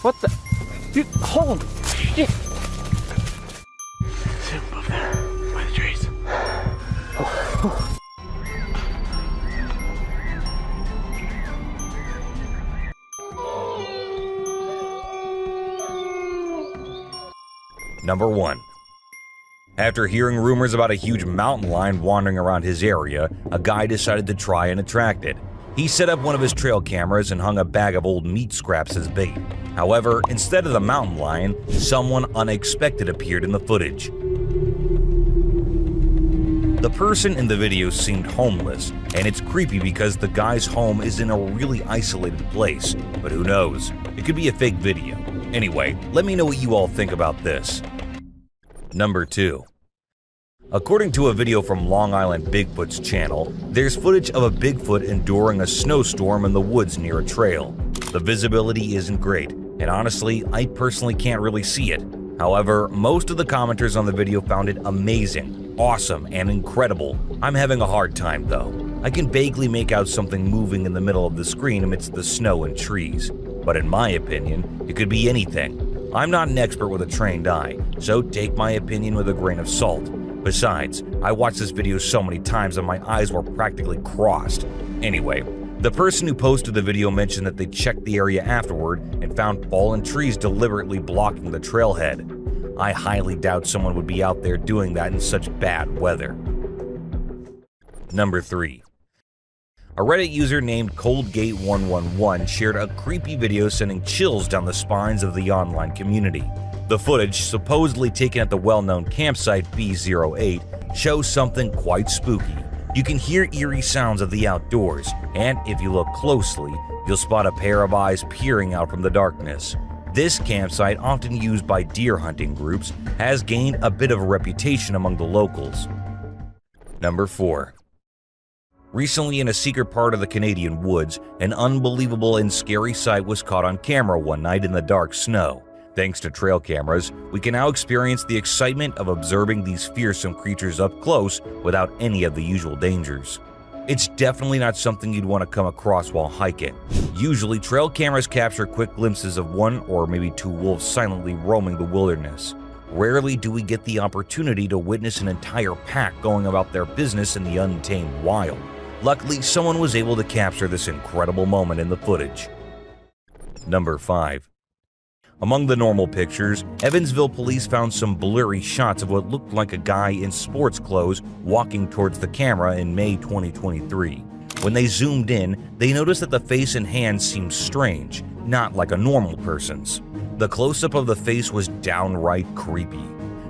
What the? Dude, holy shit! See him above there, by the trees. Number 1. After hearing rumors about a huge mountain lion wandering around his area, a guy decided to try and attract it. He set up one of his trail cameras and hung a bag of old meat scraps as bait. However, instead of the mountain lion, someone unexpected appeared in the footage. The person in the video seemed homeless, and it's creepy because the guy's home is in a really isolated place. But who knows? It could be a fake video. Anyway, let me know what you all think about this. Number 2. According to a video from Long Island Bigfoot's channel, there's footage of a Bigfoot enduring a snowstorm in the woods near a trail. The visibility isn't great, and honestly, I personally can't really see it. However, most of the commenters on the video found it amazing, awesome, and incredible. I'm having a hard time though. I can vaguely make out something moving in the middle of the screen amidst the snow and trees. But in my opinion, it could be anything. I'm not an expert with a trained eye, so take my opinion with a grain of salt. Besides, I watched this video so many times that my eyes were practically crossed. Anyway, the person who posted the video mentioned that they checked the area afterward and found fallen trees deliberately blocking the trailhead. I highly doubt someone would be out there doing that in such bad weather. Number 3. A Reddit user named ColdGate111 shared a creepy video sending chills down the spines of the online community. The footage, supposedly taken at the well-known campsite B08, shows something quite spooky. You can hear eerie sounds of the outdoors, and if you look closely, you'll spot a pair of eyes peering out from the darkness. This campsite, often used by deer hunting groups, has gained a bit of a reputation among the locals. Number 4. Recently, in a secret part of the Canadian woods, an unbelievable and scary sight was caught on camera one night in the dark snow. Thanks to trail cameras, we can now experience the excitement of observing these fearsome creatures up close without any of the usual dangers. It's definitely not something you'd want to come across while hiking. Usually, trail cameras capture quick glimpses of one or maybe two wolves silently roaming the wilderness. Rarely do we get the opportunity to witness an entire pack going about their business in the untamed wild. Luckily, someone was able to capture this incredible moment in the footage. Number 5. Among the normal pictures, Evansville police found some blurry shots of what looked like a guy in sports clothes walking towards the camera in May 2023. When they zoomed in, they noticed that the face and hands seemed strange, not like a normal person's. The close-up of the face was downright creepy.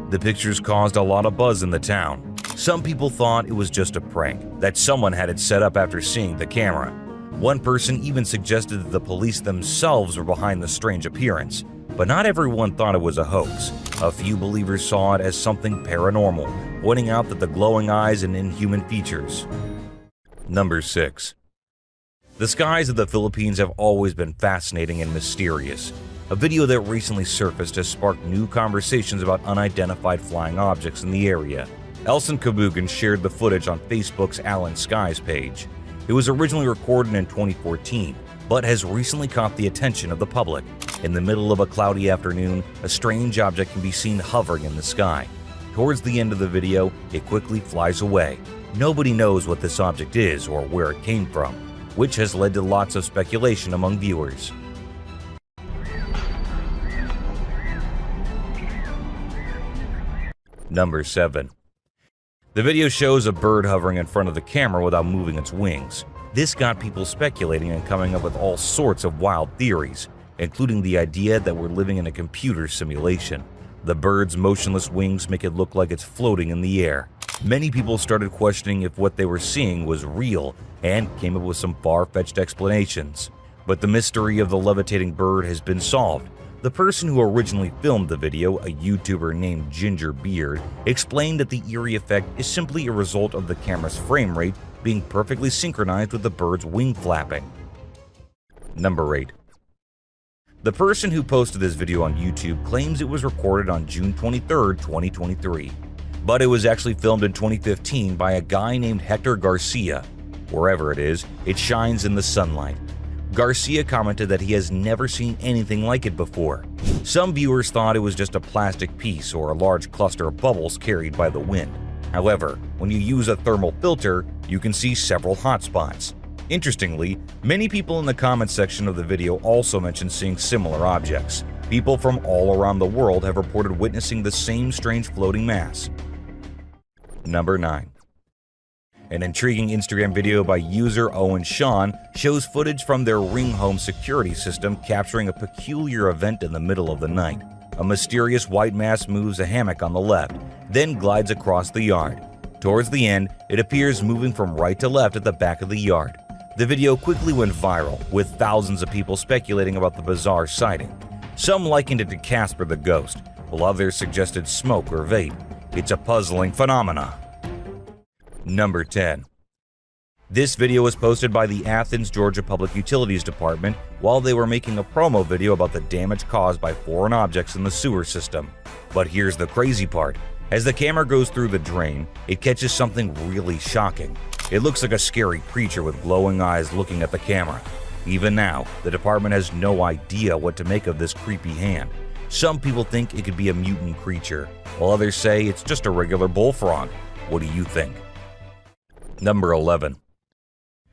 The pictures caused a lot of buzz in the town. Some people thought it was just a prank, that someone had it set up after seeing the camera. One person even suggested that the police themselves were behind the strange appearance. But not everyone thought it was a hoax. A few believers saw it as something paranormal, pointing out that the glowing eyes and inhuman features. Number 6. The skies of the Philippines have always been fascinating and mysterious. A video that recently surfaced has sparked new conversations about unidentified flying objects in the area. Elson Kabugan shared the footage on Facebook's Alan Skies page. It was originally recorded in 2014, but has recently caught the attention of the public. In the middle of a cloudy afternoon, a strange object can be seen hovering in the sky. Towards the end of the video, it quickly flies away. Nobody knows what this object is or where it came from, which has led to lots of speculation among viewers. Number 7. The video shows a bird hovering in front of the camera without moving its wings. This got people speculating and coming up with all sorts of wild theories, including the idea that we're living in a computer simulation. The bird's motionless wings make it look like it's floating in the air. Many people started questioning if what they were seeing was real and came up with some far-fetched explanations. But the mystery of the levitating bird has been solved. The person who originally filmed the video, a YouTuber named Ginger Beard, explained that the eerie effect is simply a result of the camera's frame rate being perfectly synchronized with the bird's wing flapping. Number 8. The person who posted this video on YouTube claims it was recorded on June 23, 2023. But it was actually filmed in 2015 by a guy named Hector Garcia. Wherever it is, it shines in the sunlight. Garcia commented that he has never seen anything like it before. Some viewers thought it was just a plastic piece or a large cluster of bubbles carried by the wind. However, when you use a thermal filter, you can see several hot spots. Interestingly, many people in the comments section of the video also mentioned seeing similar objects. People from all around the world have reported witnessing the same strange floating mass. Number 9. An intriguing Instagram video by user Owen Sean shows footage from their Ring Home security system capturing a peculiar event in the middle of the night. A mysterious white mass moves a hammock on the left, then glides across the yard. Towards the end, it appears moving from right to left at the back of the yard. The video quickly went viral, with thousands of people speculating about the bizarre sighting. Some likened it to Casper the Ghost, while others suggested smoke or vape. It's a puzzling phenomena. Number 10. This video was posted by the Athens, Georgia Public Utilities Department while they were making a promo video about the damage caused by foreign objects in the sewer system. But here's the crazy part. As the camera goes through the drain, it catches something really shocking. It looks like a scary creature with glowing eyes looking at the camera. Even now, the department has no idea what to make of this creepy hand. Some people think it could be a mutant creature, while others say it's just a regular bullfrog. What do you think? Number 11.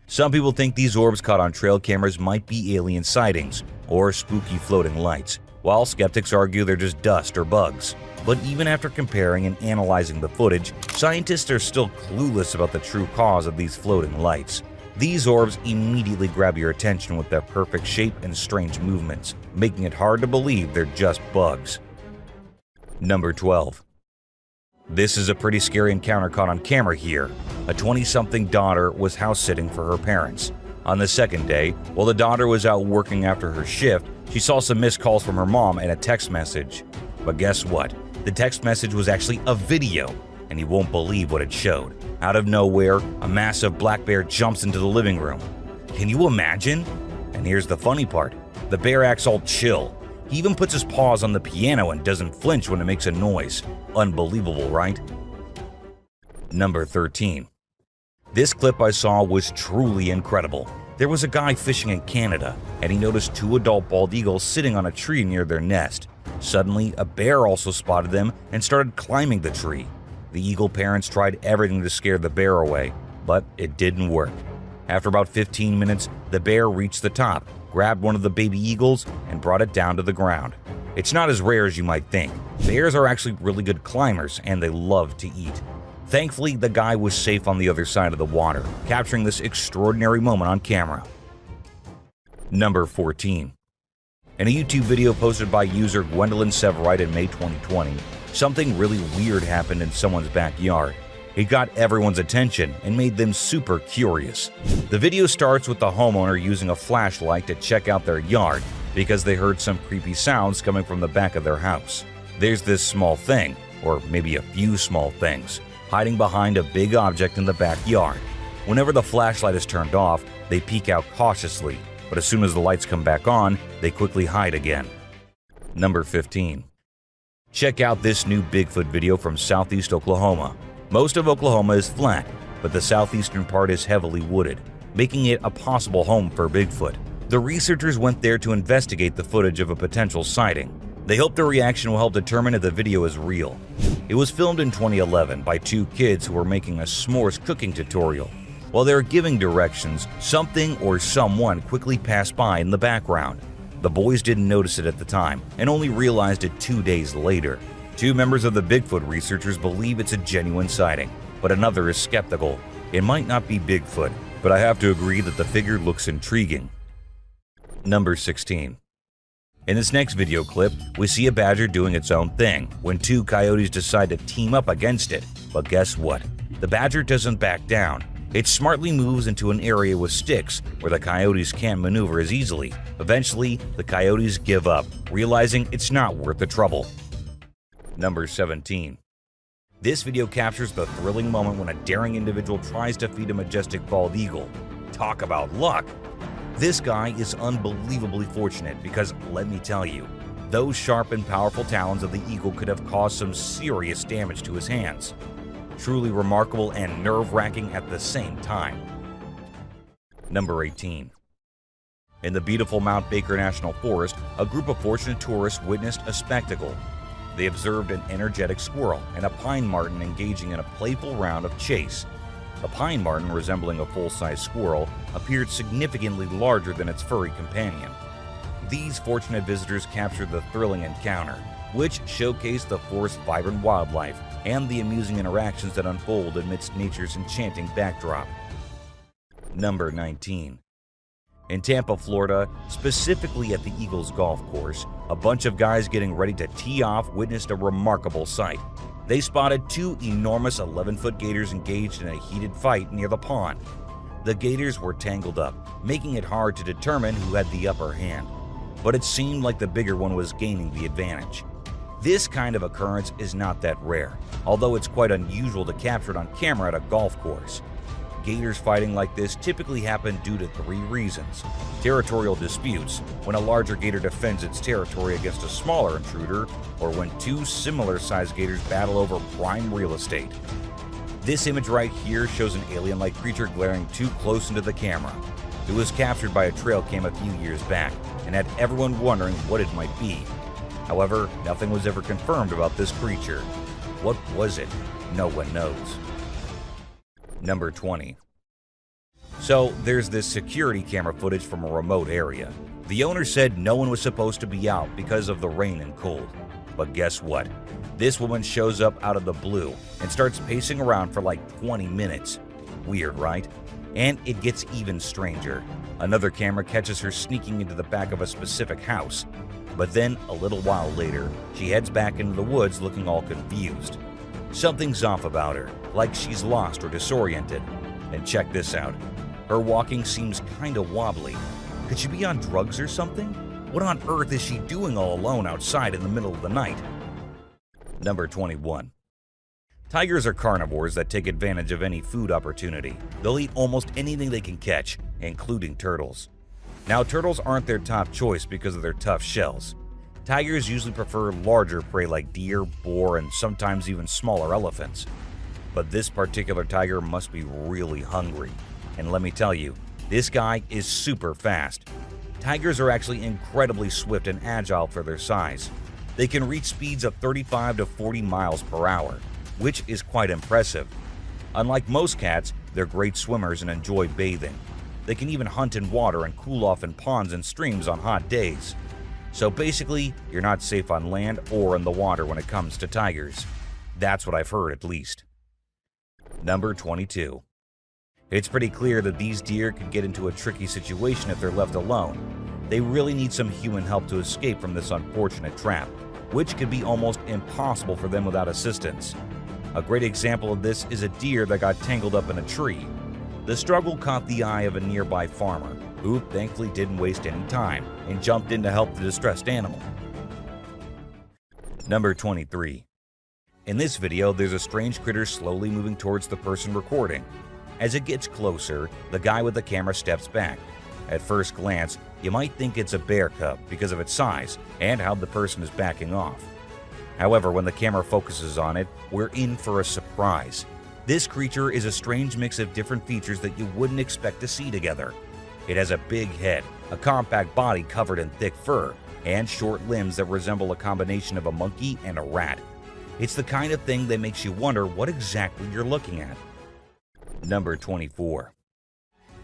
Some people think these orbs caught on trail cameras might be alien sightings or spooky floating lights, while skeptics argue they're just dust or bugs. But even after comparing and analyzing the footage, scientists are still clueless about the true cause of these floating lights. These orbs immediately grab your attention with their perfect shape and strange movements, making it hard to believe they're just bugs. Number 12. This is a pretty scary encounter caught on camera here. A 20-something daughter was house-sitting for her parents. On the second day, while the daughter was out working after her shift, she saw some missed calls from her mom and a text message. But guess what? The text message was actually a video, and you won't believe what it showed. Out of nowhere, a massive black bear jumps into the living room. Can you imagine? And here's the funny part. The bear acts all chill. He even puts his paws on the piano and doesn't flinch when it makes a noise. Unbelievable, right? Number 13. This clip I saw was truly incredible. There was a guy fishing in Canada, and he noticed 2 adult bald eagles sitting on a tree near their nest. Suddenly, a bear also spotted them and started climbing the tree. The eagle parents tried everything to scare the bear away, but it didn't work. After about 15 minutes, the bear reached the top, grabbed one of the baby eagles, and brought it down to the ground. It's not as rare as you might think. Bears are actually really good climbers, and they love to eat. Thankfully, the guy was safe on the other side of the water, capturing this extraordinary moment on camera. Number 14. In a YouTube video posted by user Gwendolyn Severite in May 2020, something really weird happened in someone's backyard. It got everyone's attention and made them super curious. The video starts with the homeowner using a flashlight to check out their yard because they heard some creepy sounds coming from the back of their house. There's this small thing, or maybe a few small things, hiding behind a big object in the backyard. Whenever the flashlight is turned off, they peek out cautiously, but as soon as the lights come back on, they quickly hide again. Number 15. Check out this new Bigfoot video from southeast Oklahoma. Most of Oklahoma is flat, but the southeastern part is heavily wooded, making it a possible home for Bigfoot. The researchers went there to investigate the footage of a potential sighting. They hope the reaction will help determine if the video is real. It was filmed in 2011 by 2 kids who were making a s'mores cooking tutorial. While they were giving directions, something or someone quickly passed by in the background. The boys didn't notice it at the time and only realized it 2 days later. 2 members of the Bigfoot researchers believe it's a genuine sighting, but another is skeptical. It might not be Bigfoot, but I have to agree that the figure looks intriguing. Number 16. In this next video clip, we see a badger doing its own thing when 2 coyotes decide to team up against it. But guess what? The badger doesn't back down. It smartly moves into an area with sticks where the coyotes can't maneuver as easily. Eventually, the coyotes give up, realizing it's not worth the trouble. Number 17. This video captures the thrilling moment when a daring individual tries to feed a majestic bald eagle. Talk about luck! This guy is unbelievably fortunate because, let me tell you, those sharp and powerful talons of the eagle could have caused some serious damage to his hands. Truly remarkable and nerve-wracking at the same time. Number 18. In the beautiful Mount Baker National Forest, a group of fortunate tourists witnessed a spectacle. They observed an energetic squirrel and a pine marten engaging in a playful round of chase. The pine marten, resembling a full-size squirrel, appeared significantly larger than its furry companion. These fortunate visitors captured the thrilling encounter, which showcased the forest's vibrant wildlife and the amusing interactions that unfold amidst nature's enchanting backdrop. Number 19. In Tampa, Florida, specifically at the Eagles golf course, a bunch of guys getting ready to tee off witnessed a remarkable sight. They spotted two enormous 11-foot gators engaged in a heated fight near the pond. The gators were tangled up, making it hard to determine who had the upper hand, but it seemed like the bigger one was gaining the advantage. This kind of occurrence is not that rare, although it's quite unusual to capture it on camera at a golf course. Gators fighting like this typically happen due to three reasons: territorial disputes, when a larger gator defends its territory against a smaller intruder, or when two similar-sized gators battle over prime real estate. This image right here shows an alien-like creature glaring too close into the camera. It was captured by a trail cam a few years back and had everyone wondering what it might be. However, nothing was ever confirmed about this creature. What was it? No one knows. Number 20. So, there's this security camera footage from a remote area. The owner said no one was supposed to be out because of the rain and cold. But guess what? This woman shows up out of the blue and starts pacing around for like 20 minutes. Weird, right? And it gets even stranger. Another camera catches her sneaking into the back of a specific house. But then, a little while later, she heads back into the woods looking all confused. Something's off about her, like she's lost or disoriented. And check this out. Her walking seems kinda wobbly. Could she be on drugs or something? What on earth is she doing all alone outside in the middle of the night? Number 21. Tigers are carnivores that take advantage of any food opportunity. They'll eat almost anything they can catch, including turtles. Now, turtles aren't their top choice because of their tough shells. Tigers usually prefer larger prey like deer, boar, and sometimes even smaller elephants. But this particular tiger must be really hungry. And let me tell you, this guy is super fast. Tigers are actually incredibly swift and agile for their size. They can reach speeds of 35 to 40 miles per hour, which is quite impressive. Unlike most cats, they're great swimmers and enjoy bathing. They can even hunt in water and cool off in ponds and streams on hot days. So basically, you're not safe on land or in the water when it comes to tigers. That's what I've heard, at least. Number 22. It's pretty clear that these deer could get into a tricky situation if they're left alone. They really need some human help to escape from this unfortunate trap, which could be almost impossible for them without assistance. A great example of this is a deer that got tangled up in a tree. The struggle caught the eye of a nearby farmer, who thankfully didn't waste any time and jumped in to help the distressed animal. Number 23. In this video, there's a strange critter slowly moving towards the person recording. As it gets closer, the guy with the camera steps back. At first glance, you might think it's a bear cub because of its size and how the person is backing off. However, when the camera focuses on it, we're in for a surprise. This creature is a strange mix of different features that you wouldn't expect to see together. It has a big head, a compact body covered in thick fur, and short limbs that resemble a combination of a monkey and a rat. It's the kind of thing that makes you wonder what exactly you're looking at. Number 24.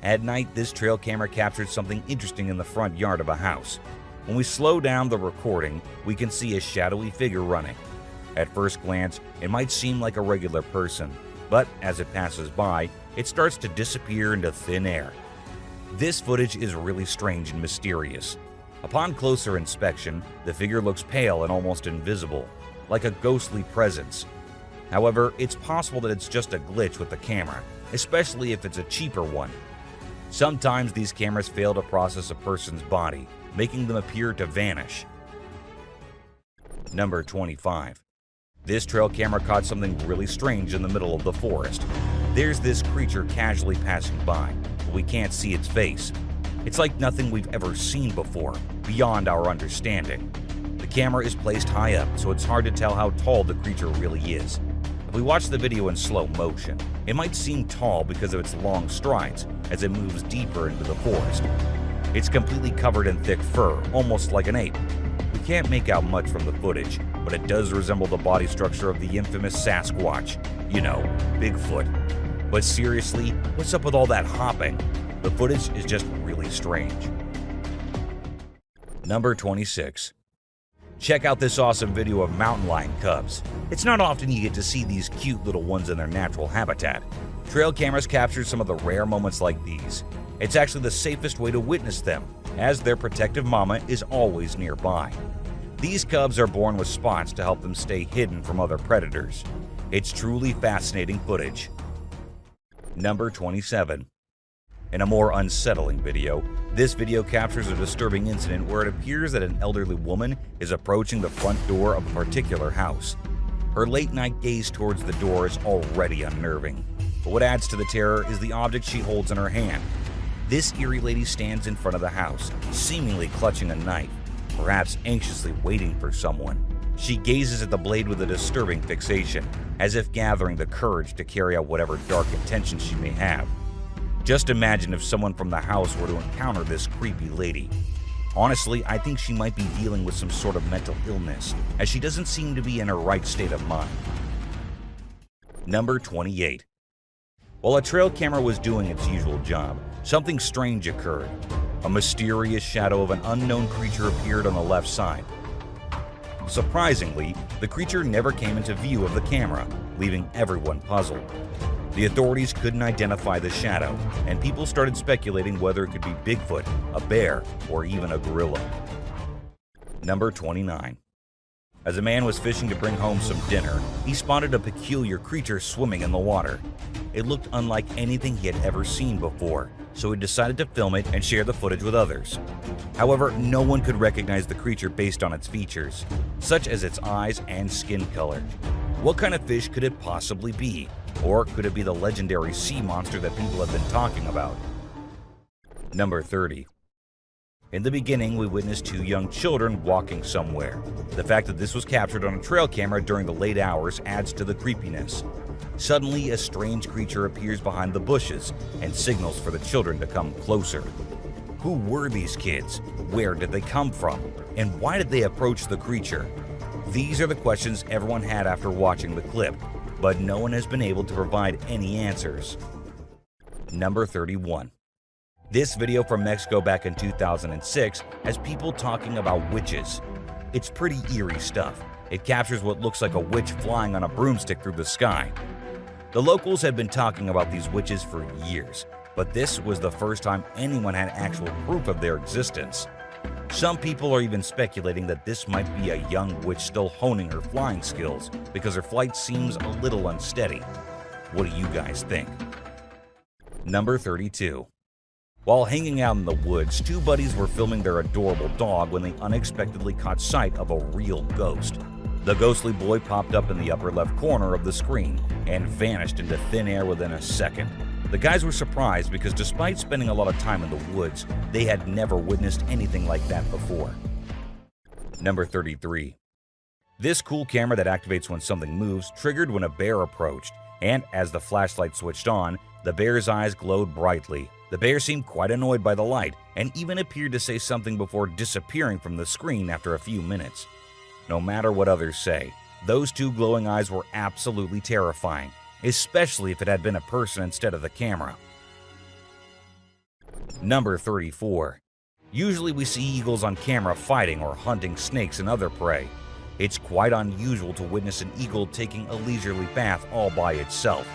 At night, this trail camera captured something interesting in the front yard of a house. When we slow down the recording, we can see a shadowy figure running. At first glance, it might seem like a regular person, but as it passes by, it starts to disappear into thin air. This footage is really strange and mysterious. Upon closer inspection, the figure looks pale and almost invisible, like a ghostly presence. However, it's possible that it's just a glitch with the camera, especially if it's a cheaper one. Sometimes these cameras fail to process a person's body, making them appear to vanish. Number 25. This trail camera caught something really strange in the middle of the forest. There's this creature casually passing by, but we can't see its face. It's like nothing we've ever seen before, beyond our understanding. The camera is placed high up, so it's hard to tell how tall the creature really is. If we watch the video in slow motion, it might seem tall because of its long strides as it moves deeper into the forest. It's completely covered in thick fur, almost like an ape. We can't make out much from the footage, but it does resemble the body structure of the infamous Sasquatch. You know, Bigfoot. But seriously, what's up with all that hopping? The footage is just really strange. Number 26. Check out this awesome video of mountain lion cubs. It's not often you get to see these cute little ones in their natural habitat. Trail cameras capture some of the rare moments like these. It's actually the safest way to witness them, as their protective mama is always nearby. These cubs are born with spots to help them stay hidden from other predators. It's truly fascinating footage. Number 27. In a more unsettling video, this video captures a disturbing incident where it appears that an elderly woman is approaching the front door of a particular house. Her late-night gaze towards the door is already unnerving, but what adds to the terror is the object she holds in her hand. This eerie lady stands in front of the house, seemingly clutching a knife, perhaps anxiously waiting for someone. She gazes at the blade with a disturbing fixation, as if gathering the courage to carry out whatever dark intentions she may have. Just imagine if someone from the house were to encounter this creepy lady. Honestly, I think she might be dealing with some sort of mental illness, as she doesn't seem to be in her right state of mind. Number 28. While a trail camera was doing its usual job, something strange occurred. A mysterious shadow of an unknown creature appeared on the left side. Surprisingly, the creature never came into view of the camera, leaving everyone puzzled. The authorities couldn't identify the shadow, and people started speculating whether it could be Bigfoot, a bear, or even a gorilla. Number 29. As a man was fishing to bring home some dinner, he spotted a peculiar creature swimming in the water. It looked unlike anything he had ever seen before, so he decided to film it and share the footage with others. However, no one could recognize the creature based on its features, such as its eyes and skin color. What kind of fish could it possibly be? Or could it be the legendary sea monster that people have been talking about? Number 30. In the beginning, we witnessed two young children walking somewhere. The fact that this was captured on a trail camera during the late hours adds to the creepiness. Suddenly, a strange creature appears behind the bushes and signals for the children to come closer. Who were these kids? Where did they come from? And why did they approach the creature? These are the questions everyone had after watching the clip, but no one has been able to provide any answers. Number 31. This video from Mexico back in 2006 has people talking about witches. It's pretty eerie stuff. It captures what looks like a witch flying on a broomstick through the sky. The locals had been talking about these witches for years, but this was the first time anyone had actual proof of their existence. Some people are even speculating that this might be a young witch still honing her flying skills because her flight seems a little unsteady. What do you guys think? Number 32. While hanging out in the woods, two buddies were filming their adorable dog when they unexpectedly caught sight of a real ghost. The ghostly boy popped up in the upper left corner of the screen and vanished into thin air within a second. The guys were surprised because despite spending a lot of time in the woods, they had never witnessed anything like that before. Number 33. This cool camera that activates when something moves triggered when a bear approached, and as the flashlight switched on, the bear's eyes glowed brightly. The bear seemed quite annoyed by the light and even appeared to say something before disappearing from the screen after a few minutes. No matter what others say, those two glowing eyes were absolutely terrifying, especially if it had been a person instead of the camera. Number 34. Usually we see eagles on camera fighting or hunting snakes and other prey. It's quite unusual to witness an eagle taking a leisurely bath all by itself.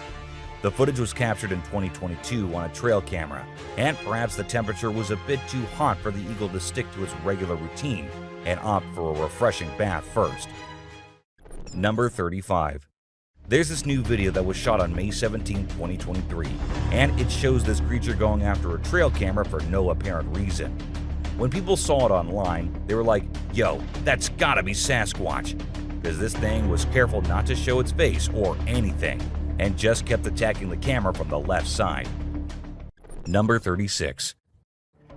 The footage was captured in 2022 on a trail camera, and perhaps the temperature was a bit too hot for the eagle to stick to its regular routine and opt for a refreshing bath first. Number 35. There's this new video that was shot on May 17, 2023, and it shows this creature going after a trail camera for no apparent reason. When people saw it online, they were like, yo, that's gotta be Sasquatch, because this thing was careful not to show its face or anything, and just kept attacking the camera from the left side. Number 36.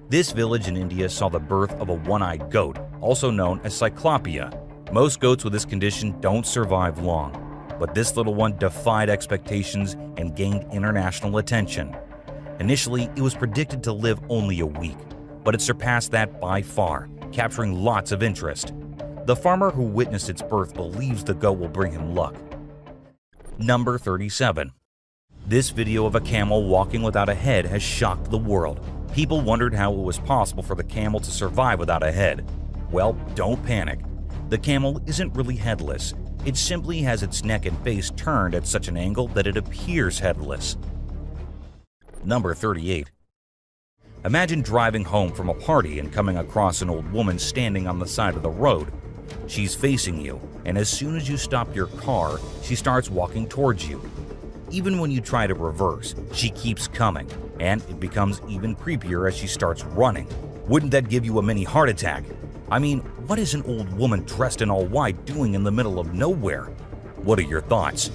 This village in India saw the birth of a one-eyed goat, also known as Cyclopia. Most goats with this condition don't survive long, but this little one defied expectations and gained international attention. Initially, it was predicted to live only a week, but it surpassed that by far, capturing lots of interest. The farmer who witnessed its birth believes the goat will bring him luck. Number 37. This video of a camel walking without a head has shocked the world. People wondered how it was possible for the camel to survive without a head. Well, don't panic. The camel isn't really headless. It simply has its neck and face turned at such an angle that it appears headless. Number 38. Imagine driving home from a party and coming across an old woman standing on the side of the road. She's facing you, and as soon as you stop your car, she starts walking towards you. Even when you try to reverse, she keeps coming, and it becomes even creepier as she starts running. Wouldn't that give you a mini heart attack? I mean, what is an old woman dressed in all white doing in the middle of nowhere? What are your thoughts?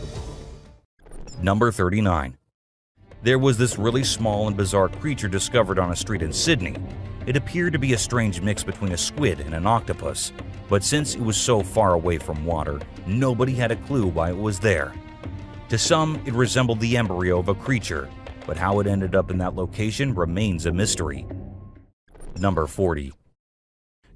Number 39. There was this really small and bizarre creature discovered on a street in Sydney. It appeared to be a strange mix between a squid and an octopus, but since it was so far away from water, nobody had a clue why it was there. To some, it resembled the embryo of a creature, but how it ended up in that location remains a mystery. Number 40.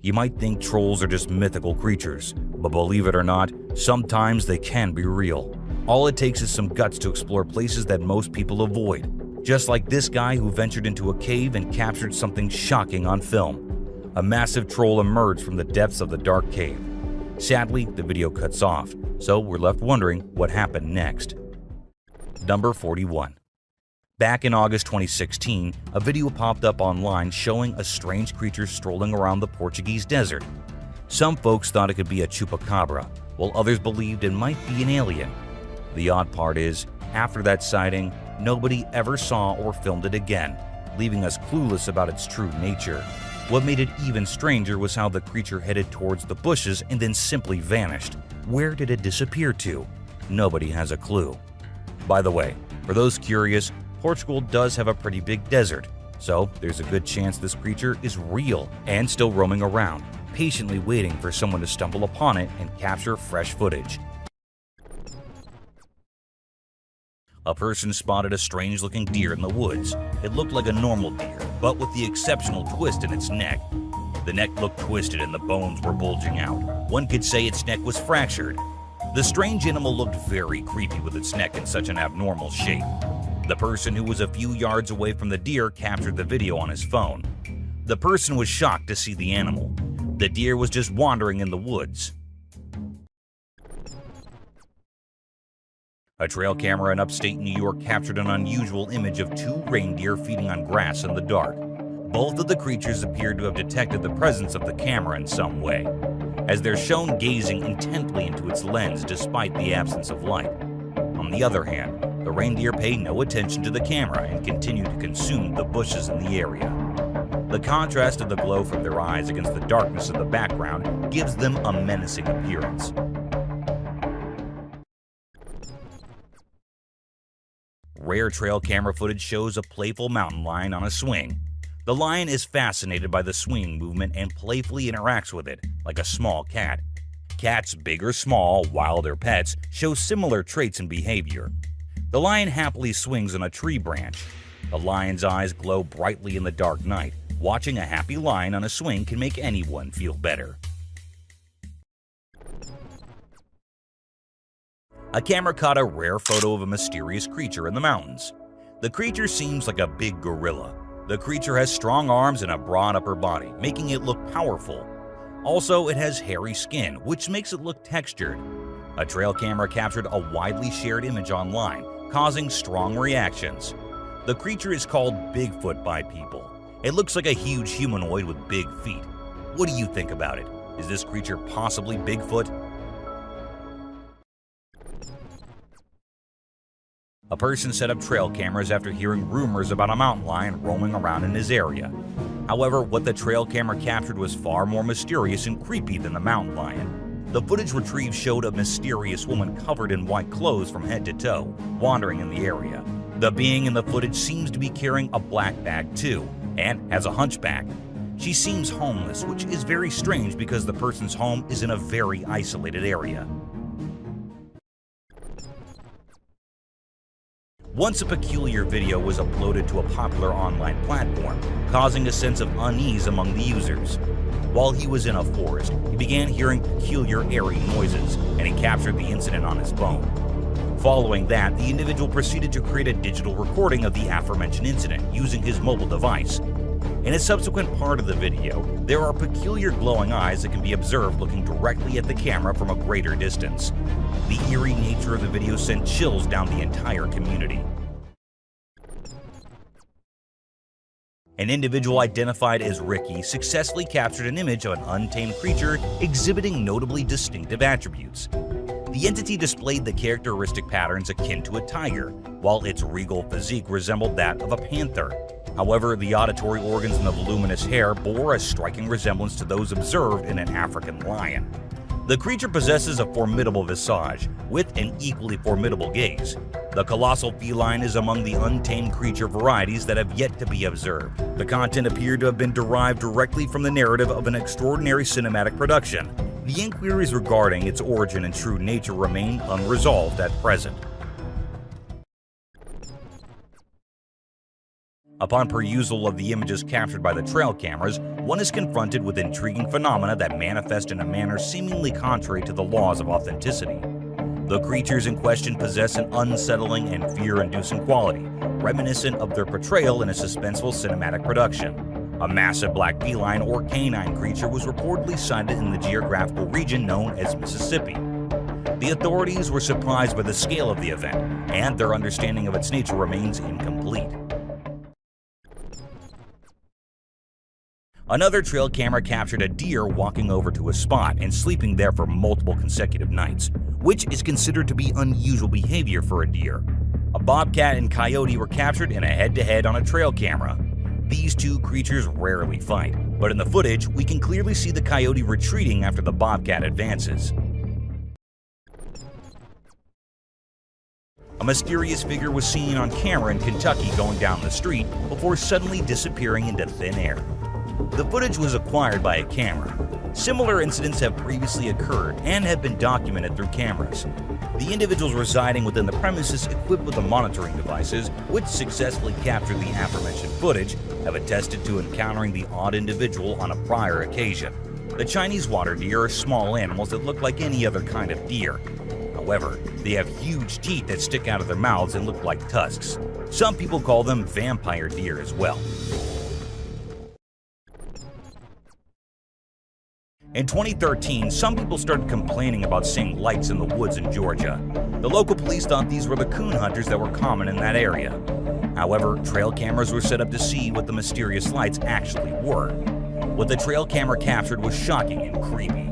You might think trolls are just mythical creatures, but believe it or not, sometimes they can be real. All it takes is some guts to explore places that most people avoid, just like this guy who ventured into a cave and captured something shocking on film. A massive troll emerged from the depths of the dark cave. Sadly, the video cuts off, so we're left wondering what happened next. Number 41. Back in August 2016, a video popped up online showing a strange creature strolling around the Portuguese desert. Some folks thought it could be a chupacabra, while others believed it might be an alien. The odd part is, after that sighting, nobody ever saw or filmed it again, leaving us clueless about its true nature. What made it even stranger was how the creature headed towards the bushes and then simply vanished. Where did it disappear to? Nobody has a clue. By the way, for those curious, Portugal does have a pretty big desert, so there's a good chance this creature is real and still roaming around, patiently waiting for someone to stumble upon it and capture fresh footage. A person spotted a strange-looking deer in the woods. It looked like a normal deer, but with the exceptional twist in its neck. The neck looked twisted and the bones were bulging out. One could say its neck was fractured. The strange animal looked very creepy with its neck in such an abnormal shape. The person who was a few yards away from the deer captured the video on his phone. The person was shocked to see the animal. The deer was just wandering in the woods. A trail camera in upstate New York captured an unusual image of two reindeer feeding on grass in the dark. Both of the creatures appeared to have detected the presence of the camera in some way, as they're shown gazing intently into its lens despite the absence of light. On the other hand, the reindeer pay no attention to the camera and continue to consume the bushes in the area. The contrast of the glow from their eyes against the darkness of the background gives them a menacing appearance. Rare trail camera footage shows a playful mountain lion on a swing. The lion is fascinated by the swinging movement and playfully interacts with it, like a small cat. Cats, big or small, wild or pets, show similar traits and behavior. The lion happily swings on a tree branch. The lion's eyes glow brightly in the dark night. Watching a happy lion on a swing can make anyone feel better. A camera caught a rare photo of a mysterious creature in the mountains. The creature seems like a big gorilla. The creature has strong arms and a broad upper body, making it look powerful. Also, it has hairy skin, which makes it look textured. A trail camera captured a widely shared image online, causing strong reactions. The creature is called Bigfoot by people. It looks like a huge humanoid with big feet. What do you think about it? Is this creature possibly Bigfoot? A person set up trail cameras after hearing rumors about a mountain lion roaming around in his area. However, what the trail camera captured was far more mysterious and creepy than the mountain lion. The footage retrieved showed a mysterious woman covered in white clothes from head to toe, wandering in the area. The being in the footage seems to be carrying a black bag too, and has a hunchback. She seems homeless, which is very strange because the person's home is in a very isolated area. Once a peculiar video was uploaded to a popular online platform, causing a sense of unease among the users. While he was in a forest, he began hearing peculiar eerie noises, and he captured the incident on his phone. Following that, the individual proceeded to create a digital recording of the aforementioned incident using his mobile device. In a subsequent part of the video, there are peculiar glowing eyes that can be observed looking directly at the camera from a greater distance. The eerie nature of the video sent chills down the entire community. An individual identified as Ricky successfully captured an image of an untamed creature exhibiting notably distinctive attributes. The entity displayed the characteristic patterns akin to a tiger, while its regal physique resembled that of a panther. However, the auditory organs and the voluminous hair bore a striking resemblance to those observed in an African lion. The creature possesses a formidable visage, with an equally formidable gaze. The colossal feline is among the untamed creature varieties that have yet to be observed. The content appeared to have been derived directly from the narrative of an extraordinary cinematic production. The inquiries regarding its origin and true nature remain unresolved at present. Upon perusal of the images captured by the trail cameras, one is confronted with intriguing phenomena that manifest in a manner seemingly contrary to the laws of authenticity. The creatures in question possess an unsettling and fear-inducing quality, reminiscent of their portrayal in a suspenseful cinematic production. A massive black feline or canine creature was reportedly sighted in the geographical region known as Mississippi. The authorities were surprised by the scale of the event, and their understanding of its nature remains incomplete. Another trail camera captured a deer walking over to a spot and sleeping there for multiple consecutive nights, which is considered to be unusual behavior for a deer. A bobcat and coyote were captured in a head-to-head on a trail camera. These two creatures rarely fight, but in the footage, we can clearly see the coyote retreating after the bobcat advances. A mysterious figure was seen on camera in Kentucky going down the street before suddenly disappearing into thin air. The footage was acquired by a camera. Similar incidents have previously occurred and have been documented through cameras. The individuals residing within the premises equipped with the monitoring devices, which successfully captured the aforementioned footage, have attested to encountering the odd individual on a prior occasion. The Chinese water deer are small animals that look like any other kind of deer. However, they have huge teeth that stick out of their mouths and look like tusks. Some people call them vampire deer as well. In 2013, some people started complaining about seeing lights in the woods in Georgia. The local police thought these were the coon hunters that were common in that area. However, trail cameras were set up to see what the mysterious lights actually were. What the trail camera captured was shocking and creepy.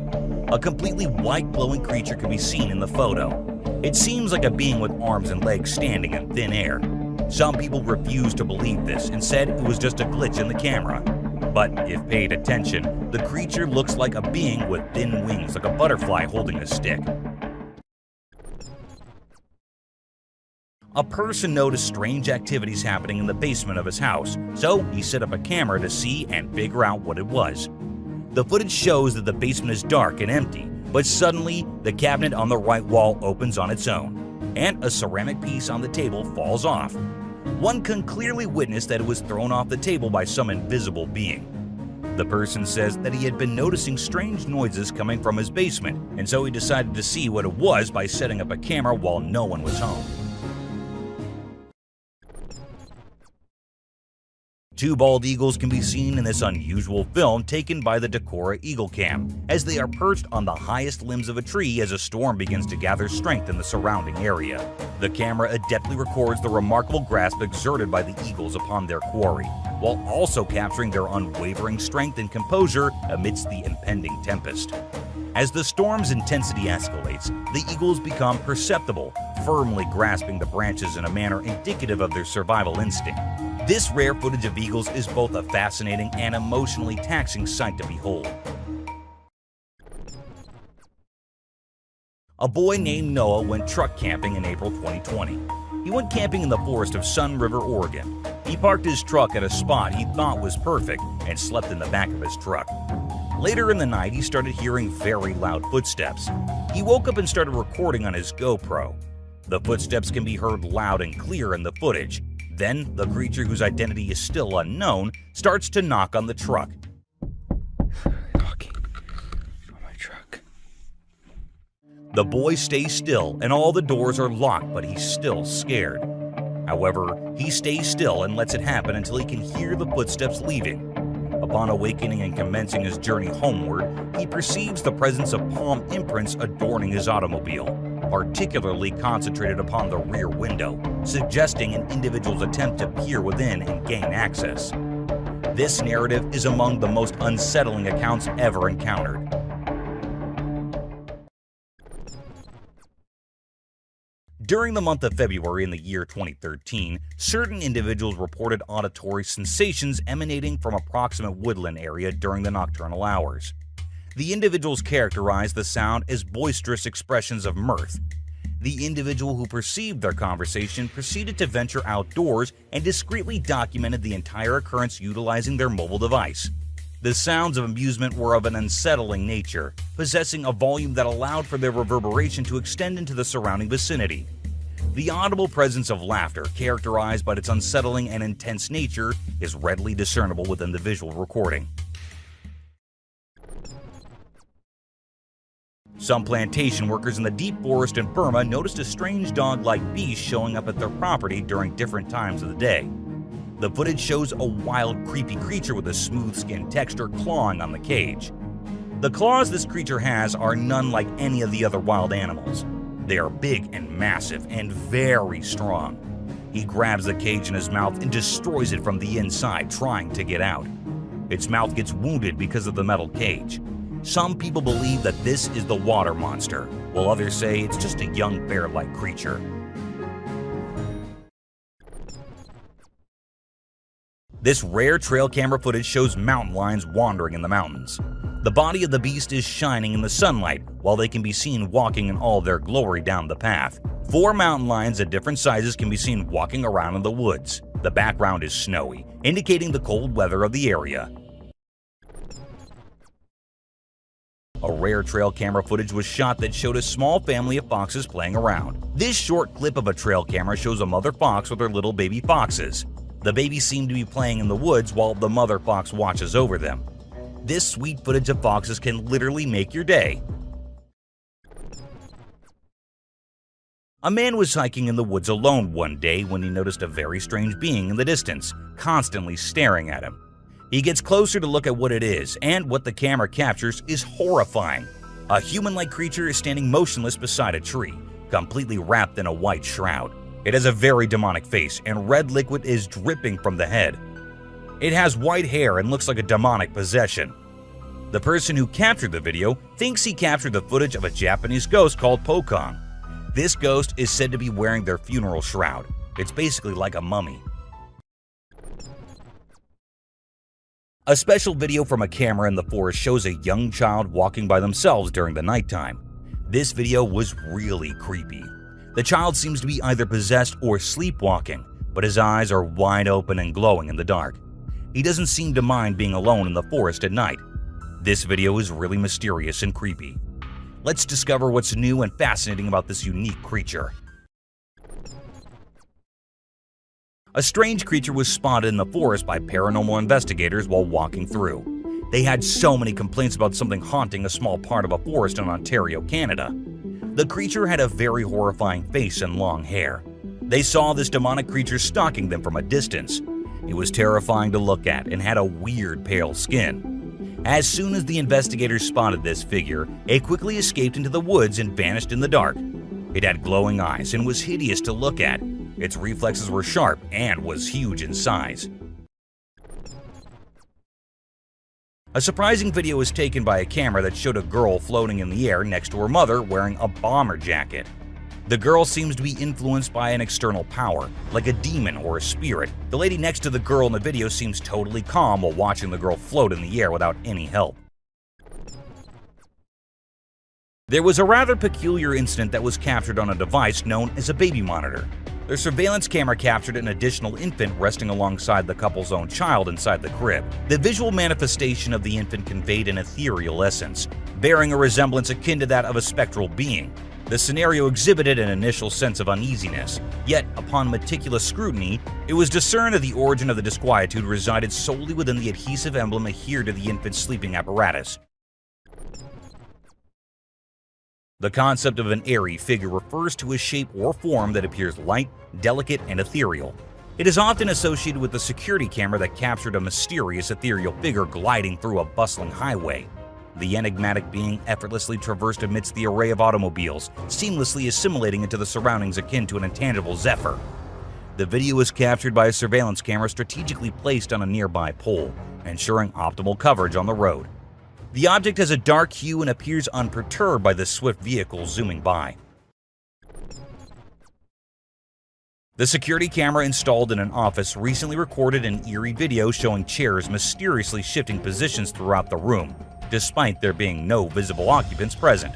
A completely white glowing creature could be seen in the photo. It seems like a being with arms and legs standing in thin air. Some people refused to believe this and said it was just a glitch in the camera. But if paid attention, the creature looks like a being with thin wings like a butterfly holding a stick. A person noticed strange activities happening in the basement of his house, so he set up a camera to see and figure out what it was. The footage shows that the basement is dark and empty, but suddenly the cabinet on the right wall opens on its own, and a ceramic piece on the table falls off. One can clearly witness that it was thrown off the table by some invisible being. The person says that he had been noticing strange noises coming from his basement, and so he decided to see what it was by setting up a camera while no one was home. Two bald eagles can be seen in this unusual film taken by the Decorah Eagle Cam, as they are perched on the highest limbs of a tree as a storm begins to gather strength in the surrounding area. The camera adeptly records the remarkable grasp exerted by the eagles upon their quarry, while also capturing their unwavering strength and composure amidst the impending tempest. As the storm's intensity escalates, the eagles become perceptible, firmly grasping the branches in a manner indicative of their survival instinct. This rare footage of eagles is both a fascinating and emotionally taxing sight to behold. A boy named Noah went truck camping in April 2020. He went camping in the forest of Sun River, Oregon. He parked his truck at a spot he thought was perfect and slept in the back of his truck. Later in the night, he started hearing very loud footsteps. He woke up and started recording on his GoPro. The footsteps can be heard loud and clear in the footage. Then, the creature, whose identity is still unknown, starts to knock on the truck. Knocking on my truck. The boy stays still and all the doors are locked, but he's still scared. However, he stays still and lets it happen until he can hear the footsteps leaving. Upon awakening and commencing his journey homeward, he perceives the presence of palm imprints adorning his automobile, particularly concentrated upon the rear window, suggesting an individual's attempt to peer within and gain access. This narrative is among the most unsettling accounts ever encountered. During the month of February in the year 2013, certain individuals reported auditory sensations emanating from approximate Woodland area during the nocturnal hours. The individuals characterized the sound as boisterous expressions of mirth. The individual who perceived their conversation proceeded to venture outdoors and discreetly documented the entire occurrence utilizing their mobile device. The sounds of amusement were of an unsettling nature, possessing a volume that allowed for their reverberation to extend into the surrounding vicinity. The audible presence of laughter, characterized by its unsettling and intense nature, is readily discernible within the visual recording. Some plantation workers in the deep forest in Burma noticed a strange dog-like beast showing up at their property during different times of the day. The footage shows a wild, creepy creature with a smooth skin texture clawing on the cage. The claws this creature has are none like any of the other wild animals. They are big and massive and very strong. He grabs the cage in his mouth and destroys it from the inside, trying to get out. Its mouth gets wounded because of the metal cage. Some people believe that this is the water monster, while others say it's just a young bear-like creature. This rare trail camera footage shows mountain lions wandering in the mountains. The body of the beast is shining in the sunlight, while they can be seen walking in all their glory down the path. 4 mountain lions at different sizes can be seen walking around in the woods. The background is snowy, indicating the cold weather of the area. A rare trail camera footage was shot that showed a small family of foxes playing around. This short clip of a trail camera shows a mother fox with her little baby foxes. The babies seem to be playing in the woods while the mother fox watches over them. This sweet footage of foxes can literally make your day. A man was hiking in the woods alone one day when he noticed a very strange being in the distance, constantly staring at him. He gets closer to look at what it is, and what the camera captures is horrifying. A human-like creature is standing motionless beside a tree, completely wrapped in a white shroud. It has a very demonic face, and red liquid is dripping from the head. It has white hair and looks like a demonic possession. The person who captured the video thinks he captured the footage of a Japanese ghost called Pokong. This ghost is said to be wearing their funeral shroud. It's basically like a mummy. A special video from a camera in the forest shows a young child walking by themselves during the nighttime. This video was really creepy. The child seems to be either possessed or sleepwalking, but his eyes are wide open and glowing in the dark. He doesn't seem to mind being alone in the forest at night. This video is really mysterious and creepy. Let's discover what's new and fascinating about this unique creature. A strange creature was spotted in the forest by paranormal investigators while walking through. They had so many complaints about something haunting a small part of a forest in Ontario, Canada. The creature had a very horrifying face and long hair. They saw this demonic creature stalking them from a distance. It was terrifying to look at and had a weird pale skin. As soon as the investigators spotted this figure, it quickly escaped into the woods and vanished in the dark. It had glowing eyes and was hideous to look at. Its reflexes were sharp and was huge in size. A surprising video was taken by a camera that showed a girl floating in the air next to her mother wearing a bomber jacket. The girl seems to be influenced by an external power, like a demon or a spirit. The lady next to the girl in the video seems totally calm while watching the girl float in the air without any help. There was a rather peculiar incident that was captured on a device known as a baby monitor. Their surveillance camera captured an additional infant resting alongside the couple's own child inside the crib. The visual manifestation of the infant conveyed an ethereal essence, bearing a resemblance akin to that of a spectral being. The scenario exhibited an initial sense of uneasiness, yet upon meticulous scrutiny, it was discerned that the origin of the disquietude resided solely within the adhesive emblem adhered to the infant's sleeping apparatus. The concept of an eerie figure refers to a shape or form that appears light, delicate, and ethereal. It is often associated with the security camera that captured a mysterious ethereal figure gliding through a bustling highway. The enigmatic being effortlessly traversed amidst the array of automobiles, seamlessly assimilating into the surroundings akin to an intangible zephyr. The video was captured by a surveillance camera strategically placed on a nearby pole, ensuring optimal coverage on the road. The object has a dark hue and appears unperturbed by the swift vehicle zooming by. The security camera installed in an office recently recorded an eerie video showing chairs mysteriously shifting positions throughout the room, despite there being no visible occupants present.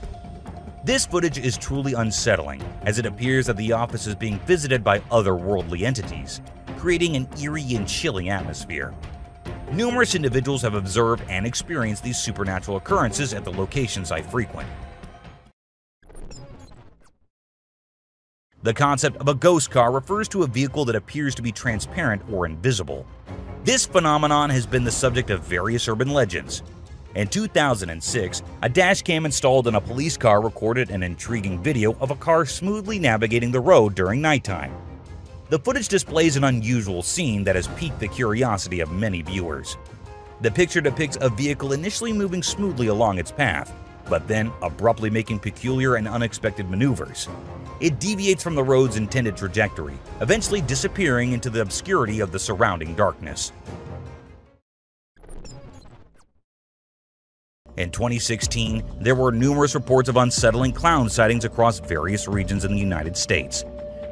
This footage is truly unsettling, as it appears that the office is being visited by otherworldly entities, creating an eerie and chilling atmosphere. Numerous individuals have observed and experienced these supernatural occurrences at the locations I frequent. The concept of a ghost car refers to a vehicle that appears to be transparent or invisible. This phenomenon has been the subject of various urban legends. In 2006, a dashcam installed in a police car recorded an intriguing video of a car smoothly navigating the road during nighttime. The footage displays an unusual scene that has piqued the curiosity of many viewers. The picture depicts a vehicle initially moving smoothly along its path, but then abruptly making peculiar and unexpected maneuvers. It deviates from the road's intended trajectory, eventually disappearing into the obscurity of the surrounding darkness. In 2016, there were numerous reports of unsettling clown sightings across various regions in the United States.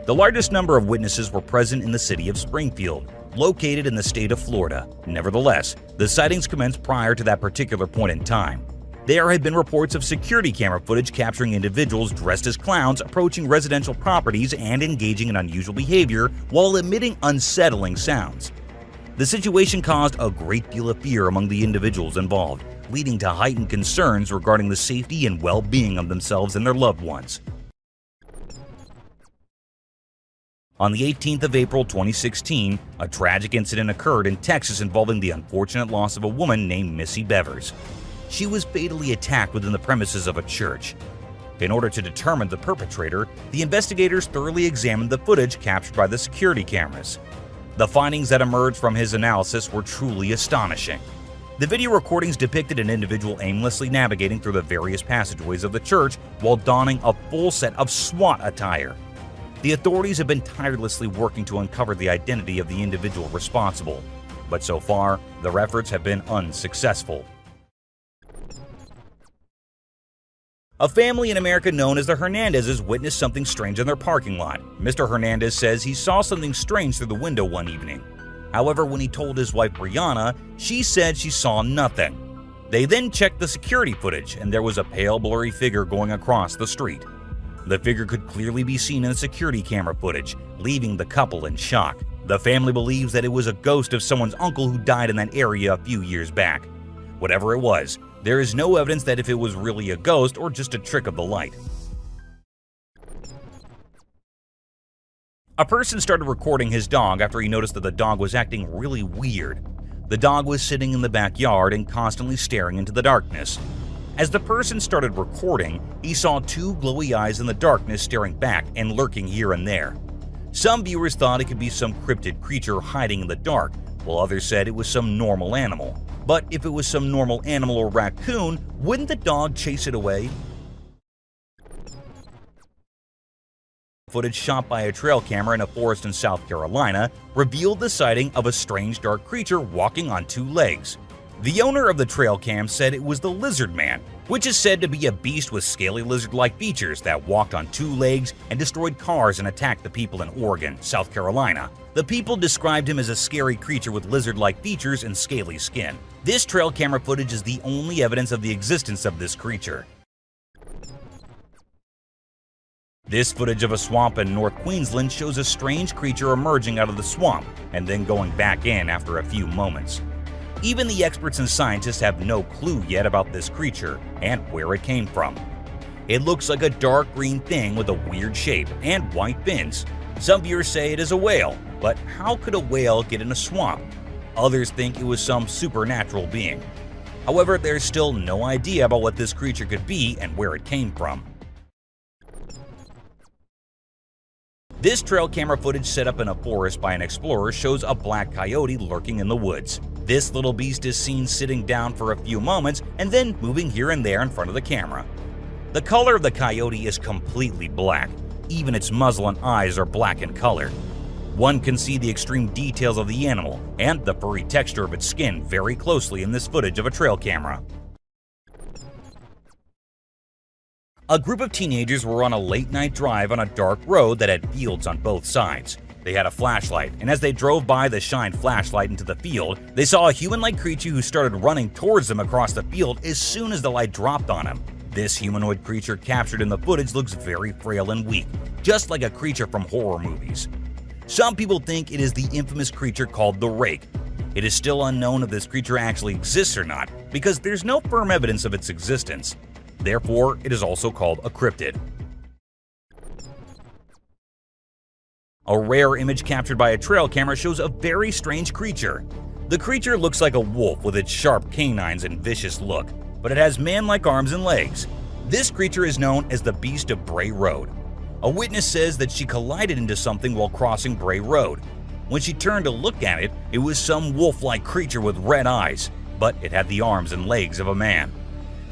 The largest number of witnesses were present in the city of Springfield, located in the state of Florida. Nevertheless, the sightings commenced prior to that particular point in time. There had been reports of security camera footage capturing individuals dressed as clowns approaching residential properties and engaging in unusual behavior while emitting unsettling sounds. The situation caused a great deal of fear among the individuals involved, leading to heightened concerns regarding the safety and well-being of themselves and their loved ones. On the 18th of April 2016, a tragic incident occurred in Texas involving the unfortunate loss of a woman named Missy Bevers. She was fatally attacked within the premises of a church. In order to determine the perpetrator, the investigators thoroughly examined the footage captured by the security cameras. The findings that emerged from his analysis were truly astonishing. The video recordings depicted an individual aimlessly navigating through the various passageways of the church while donning a full set of SWAT attire. The authorities have been tirelessly working to uncover the identity of the individual responsible, but so far, their efforts have been unsuccessful. A family in America known as the Hernandezes witnessed something strange in their parking lot. Mr. Hernandez says he saw something strange through the window one evening. However, when he told his wife Brianna, she said she saw nothing. They then checked the security footage, and there was a pale, blurry figure going across the street. The figure could clearly be seen in the security camera footage, leaving the couple in shock. The family believes that it was a ghost of someone's uncle who died in that area a few years back. Whatever it was, there is no evidence that if it was really a ghost or just a trick of the light. A person started recording his dog after he noticed that the dog was acting really weird. The dog was sitting in the backyard and constantly staring into the darkness. As the person started recording, he saw two glowy eyes in the darkness staring back and lurking here and there. Some viewers thought it could be some cryptid creature hiding in the dark, while others said it was some normal animal. But if it was some normal animal or raccoon, wouldn't the dog chase it away? Footage shot by a trail camera in a forest in South Carolina revealed the sighting of a strange dark creature walking on two legs. The owner of the trail cam said it was the Lizard Man, which is said to be a beast with scaly lizard-like features that walked on two legs and destroyed cars and attacked the people in Oregon, South Carolina. The people described him as a scary creature with lizard-like features and scaly skin. This trail camera footage is the only evidence of the existence of this creature. This footage of a swamp in North Queensland shows a strange creature emerging out of the swamp and then going back in after a few moments. Even the experts and scientists have no clue yet about this creature and where it came from. It looks like a dark green thing with a weird shape and white fins. Some viewers say it is a whale, but how could a whale get in a swamp? Others think it was some supernatural being. However, there's still no idea about what this creature could be and where it came from. This trail camera footage set up in a forest by an explorer shows a black coyote lurking in the woods. This little beast is seen sitting down for a few moments and then moving here and there in front of the camera. The color of the coyote is completely black. Even its muzzle and eyes are black in color. One can see the extreme details of the animal and the furry texture of its skin very closely in this footage of a trail camera. A group of teenagers were on a late-night drive on a dark road that had fields on both sides. They had a flashlight, and as they drove by the shined flashlight into the field, they saw a human-like creature who started running towards them across the field as soon as the light dropped on him. This humanoid creature captured in the footage looks very frail and weak, just like a creature from horror movies. Some people think it is the infamous creature called the Rake. It is still unknown if this creature actually exists or not, because there's no firm evidence of its existence. Therefore, it is also called a cryptid. A rare image captured by a trail camera shows a very strange creature. The creature looks like a wolf with its sharp canines and vicious look, but it has man-like arms and legs. This creature is known as the Beast of Bray Road. A witness says that she collided into something while crossing Bray Road. When she turned to look at it, it was some wolf-like creature with red eyes, but it had the arms and legs of a man.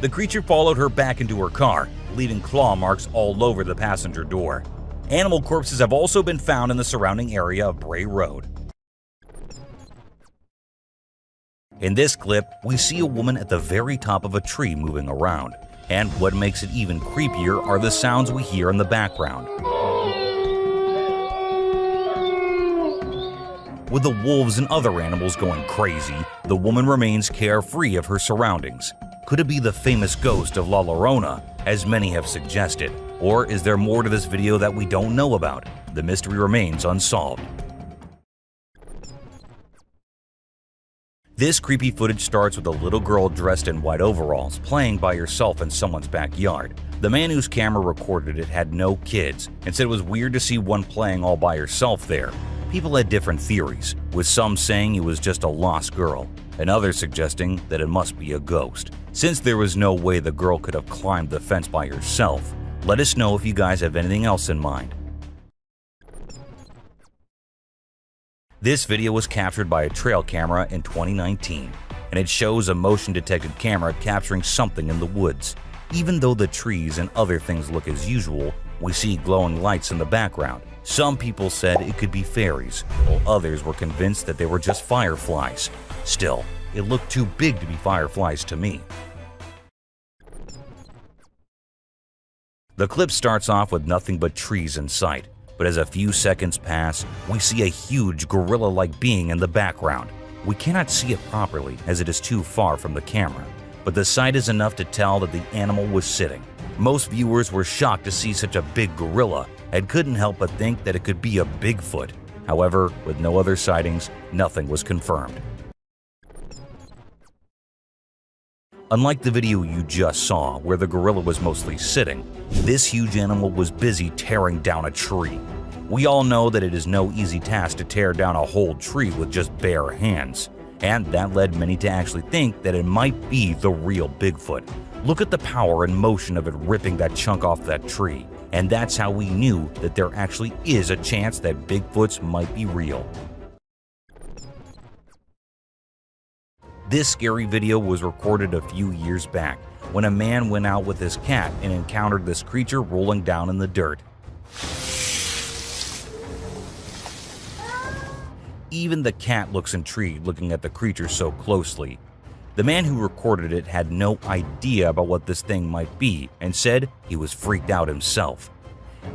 The creature followed her back into her car, leaving claw marks all over the passenger door. Animal corpses have also been found in the surrounding area of Bray Road. In this clip, we see a woman at the very top of a tree moving around, and what makes it even creepier are the sounds we hear in the background. With the wolves and other animals going crazy, the woman remains carefree of her surroundings. Could it be the famous ghost of La Llorona, as many have suggested? Or is there more to this video that we don't know about? The mystery remains unsolved. This creepy footage starts with a little girl dressed in white overalls playing by herself in someone's backyard. The man whose camera recorded it had no kids and said it was weird to see one playing all by herself there. People had different theories, with some saying it was just a lost girl, and others suggesting that it must be a ghost. Since there was no way the girl could have climbed the fence by herself, let us know if you guys have anything else in mind. This video was captured by a trail camera in 2019, and it shows a motion-detected camera capturing something in the woods. Even though the trees and other things look as usual, we see glowing lights in the background. Some people said it could be fairies, while others were convinced that they were just fireflies. Still, it looked too big to be fireflies to me. The clip starts off with nothing but trees in sight, but as a few seconds pass, we see a huge gorilla-like being in the background. We cannot see it properly as it is too far from the camera, but the sight is enough to tell that the animal was sitting. Most viewers were shocked to see such a big gorilla and couldn't help but think that it could be a Bigfoot. However, with no other sightings, nothing was confirmed. Unlike the video you just saw, where the gorilla was mostly sitting, this huge animal was busy tearing down a tree. We all know that it is no easy task to tear down a whole tree with just bare hands, and that led many to actually think that it might be the real Bigfoot. Look at the power and motion of it ripping that chunk off that tree, and that's how we knew that there actually is a chance that Bigfoots might be real. This scary video was recorded a few years back when a man went out with his cat and encountered this creature rolling down in the dirt. Even the cat looks intrigued looking at the creature so closely. The man who recorded it had no idea about what this thing might be and said he was freaked out himself.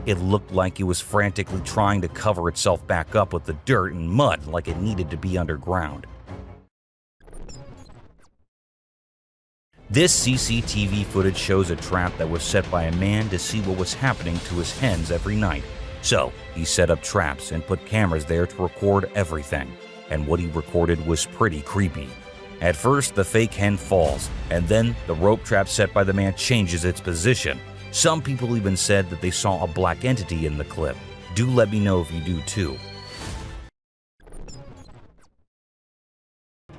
It looked like it was frantically trying to cover itself back up with the dirt and mud like it needed to be underground. This CCTV footage shows a trap that was set by a man to see what was happening to his hens every night. So, he set up traps and put cameras there to record everything, and what he recorded was pretty creepy. At first, the fake hen falls, and then the rope trap set by the man changes its position, Some people even said that they saw a black entity in the clip. Do let me know if you do too.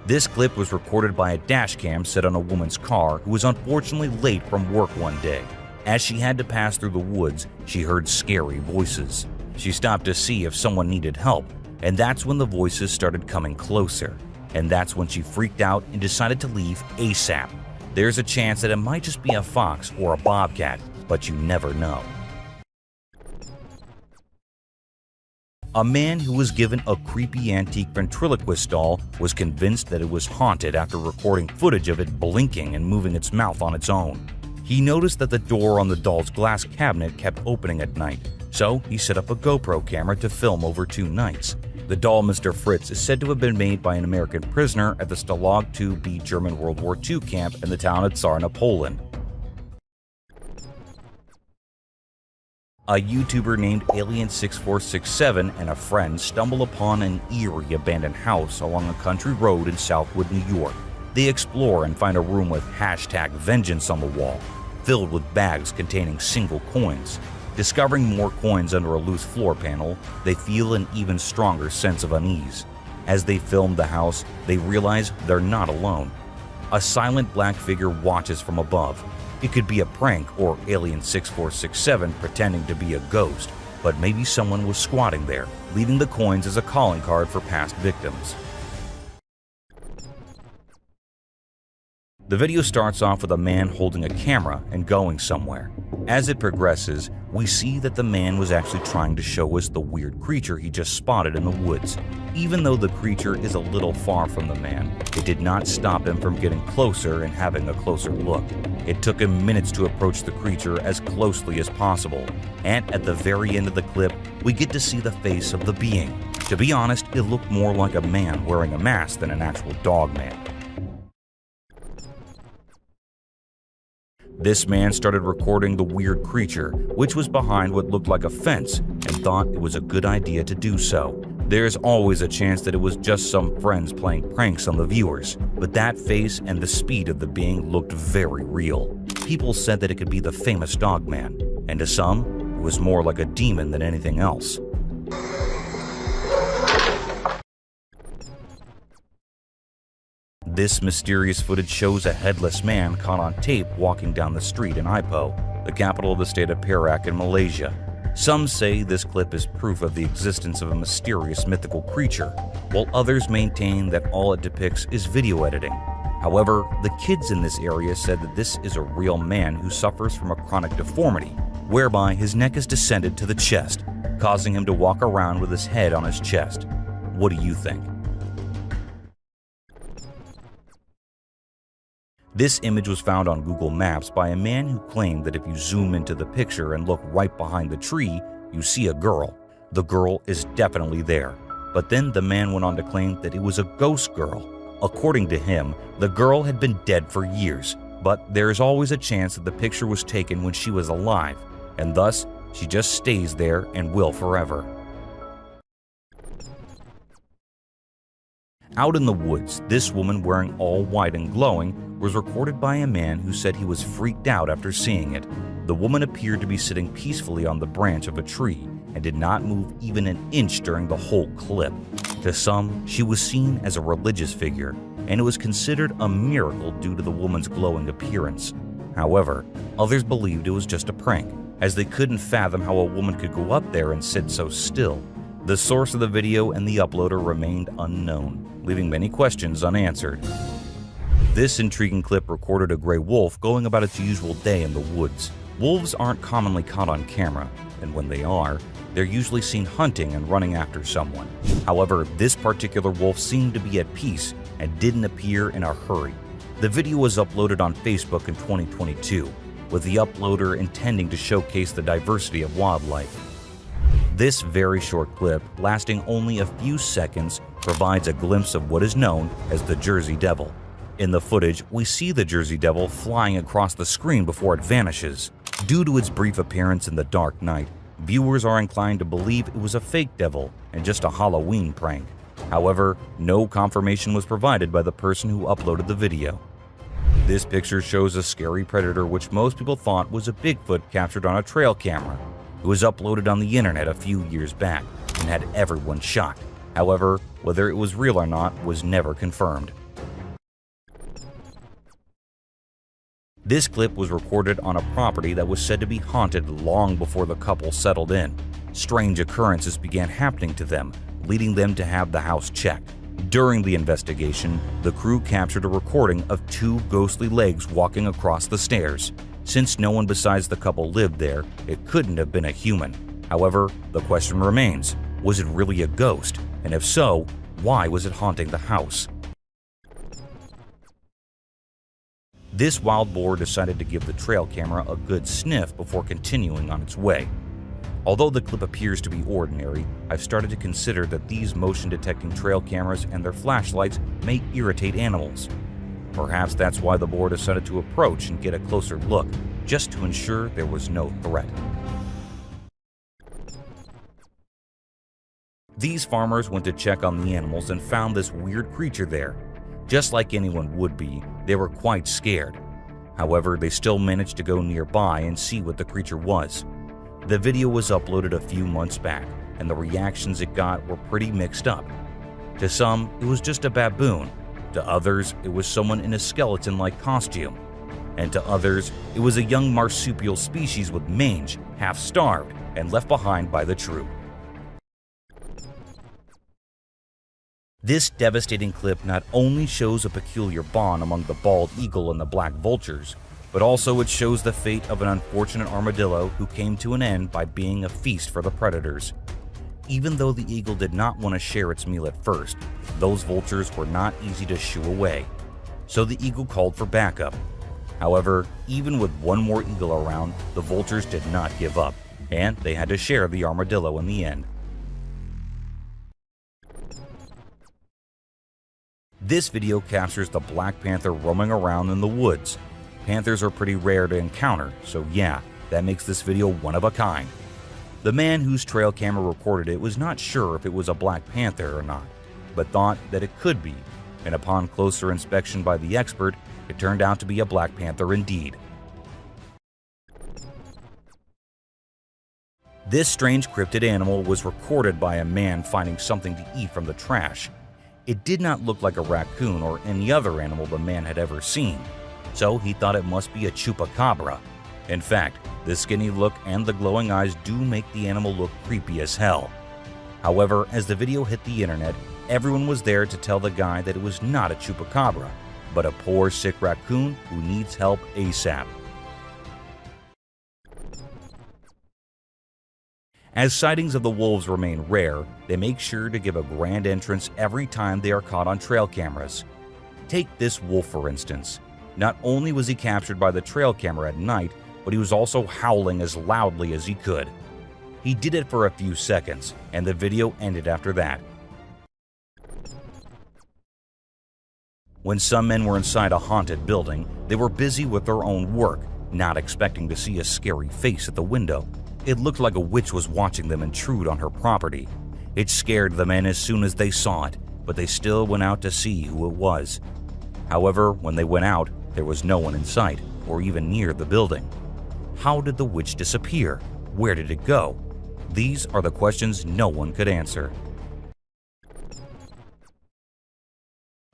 This clip was recorded by a dashcam set on a woman's car who was unfortunately late from work one day. As she had to pass through the woods, she heard scary voices. She stopped to see if someone needed help, and that's when the voices started coming closer. And that's when she freaked out and decided to leave ASAP. There's a chance that it might just be a fox or a bobcat, but you never know. A man who was given a creepy antique ventriloquist doll was convinced that it was haunted after recording footage of it blinking and moving its mouth on its own. He noticed that the door on the doll's glass cabinet kept opening at night, so he set up a GoPro camera to film over 2 nights. The doll Mr. Fritz is said to have been made by an American prisoner at the Stalag 2B German World War II camp in the town of Czarna, Poland. A YouTuber named Alien6467 and a friend stumble upon an eerie abandoned house along a country road in Southwood, New York. They explore and find a room with #vengeance on the wall, filled with bags containing single coins. Discovering more coins under a loose floor panel, they feel an even stronger sense of unease. As they film the house, they realize they're not alone. A silent black figure watches from above. It could be a prank or Alien6467 pretending to be a ghost, but maybe someone was squatting there, leaving the coins as a calling card for past victims. The video starts off with a man holding a camera and going somewhere. As it progresses, we see that the man was actually trying to show us the weird creature he just spotted in the woods. Even though the creature is a little far from the man, it did not stop him from getting closer and having a closer look. It took him minutes to approach the creature as closely as possible, and at the very end of the clip, we get to see the face of the being. To be honest, it looked more like a man wearing a mask than an actual dog man. This man started recording the weird creature, which was behind what looked like a fence, and thought it was a good idea to do so. There's always a chance that it was just some friends playing pranks on the viewers, but that face and the speed of the being looked very real. People said that it could be the famous dog man, and to some, it was more like a demon than anything else. This mysterious footage shows a headless man caught on tape walking down the street in Ipoh, the capital of the state of Perak in Malaysia. Some say this clip is proof of the existence of a mysterious mythical creature, while others maintain that all it depicts is video editing. However, the kids in this area said that this is a real man who suffers from a chronic deformity, whereby his neck is descended to the chest, causing him to walk around with his head on his chest. What do you think? This image was found on Google Maps by a man who claimed that if you zoom into the picture and look right behind the tree, you see a girl. The girl is definitely there. But then the man went on to claim that it was a ghost girl. According to him, the girl had been dead for years, but there is always a chance that the picture was taken when she was alive, and thus she just stays there and will forever. Out in the woods, this woman wearing all white and glowing was recorded by a man who said he was freaked out after seeing it. The woman appeared to be sitting peacefully on the branch of a tree and did not move even an inch during the whole clip. To some, she was seen as a religious figure, and it was considered a miracle due to the woman's glowing appearance. However, others believed it was just a prank, as they couldn't fathom how a woman could go up there and sit so still. The source of the video and the uploader remained unknown, leaving many questions unanswered. This intriguing clip recorded a gray wolf going about its usual day in the woods. Wolves aren't commonly caught on camera, and when they are, they're usually seen hunting and running after someone. However, this particular wolf seemed to be at peace and didn't appear in a hurry. The video was uploaded on Facebook in 2022, with the uploader intending to showcase the diversity of wildlife. This very short clip, lasting only a few seconds, provides a glimpse of what is known as the Jersey Devil. In the footage, we see the Jersey Devil flying across the screen before it vanishes. Due to its brief appearance in the dark night, viewers are inclined to believe it was a fake devil and just a Halloween prank. However, no confirmation was provided by the person who uploaded the video. This picture shows a scary predator which most people thought was a Bigfoot captured on a trail camera. It was uploaded on the internet a few years back and had everyone shocked. However, whether it was real or not was never confirmed. This clip was recorded on a property that was said to be haunted long before the couple settled in. Strange occurrences began happening to them, leading them to have the house checked. During the investigation, the crew captured a recording of two ghostly legs walking across the stairs. Since no one besides the couple lived there, it couldn't have been a human. However, the question remains, was it really a ghost? And if so, why was it haunting the house? This wild boar decided to give the trail camera a good sniff before continuing on its way. Although the clip appears to be ordinary, I've started to consider that these motion-detecting trail cameras and their flashlights may irritate animals. Perhaps that's why the boar decided to approach and get a closer look, just to ensure there was no threat. These farmers went to check on the animals and found this weird creature there. Just like anyone would be, they were quite scared. However, they still managed to go nearby and see what the creature was. The video was uploaded a few months back, and the reactions it got were pretty mixed up. To some, it was just a baboon. To others, it was someone in a skeleton-like costume. And to others, it was a young marsupial species with mange, half-starved, and left behind by the troop. This devastating clip not only shows a peculiar bond among the bald eagle and the black vultures, but also it shows the fate of an unfortunate armadillo who came to an end by being a feast for the predators. Even though the eagle did not want to share its meal at first, those vultures were not easy to shoo away. So the eagle called for backup. However, even with one more eagle around, the vultures did not give up, and they had to share the armadillo in the end. This video captures the black panther roaming around in the woods. Panthers are pretty rare to encounter, so yeah, that makes this video one of a kind. The man whose trail camera recorded it was not sure if it was a black panther or not, but thought that it could be, and upon closer inspection by the expert, it turned out to be a black panther indeed. This strange cryptid animal was recorded by a man finding something to eat from the trash. It did not look like a raccoon or any other animal the man had ever seen, so he thought it must be a chupacabra. In fact, the skinny look and the glowing eyes do make the animal look creepy as hell. However, as the video hit the internet, everyone was there to tell the guy that it was not a chupacabra, but a poor sick raccoon who needs help ASAP. As sightings of the wolves remain rare, they make sure to give a grand entrance every time they are caught on trail cameras. Take this wolf for instance. Not only was he captured by the trail camera at night, but he was also howling as loudly as he could. He did it for a few seconds, and the video ended after that. When some men were inside a haunted building, they were busy with their own work, not expecting to see a scary face at the window. It looked like a witch was watching them intrude on her property. It scared the men as soon as they saw it, but they still went out to see who it was. However, when they went out, there was no one in sight or even near the building. How did the witch disappear? Where did it go? These are the questions no one could answer.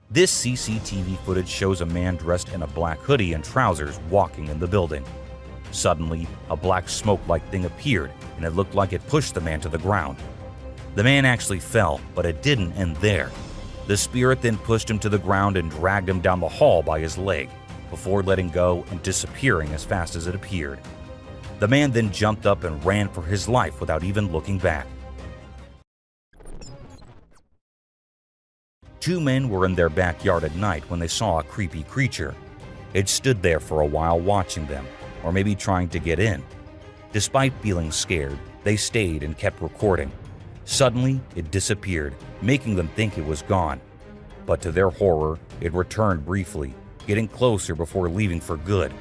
This CCTV footage shows a man dressed in a black hoodie and trousers walking in the building. Suddenly, a black smoke-like thing appeared, and it looked like it pushed the man to the ground. The man actually fell, but it didn't end there. The spirit then pushed him to the ground and dragged him down the hall by his leg, before letting go and disappearing as fast as it appeared. The man then jumped up and ran for his life without even looking back. Two men were in their backyard at night when they saw a creepy creature. It stood there for a while watching them, or maybe trying to get in. Despite feeling scared, they stayed and kept recording. Suddenly, it disappeared, making them think it was gone. But to their horror, it returned briefly, getting closer before leaving for good.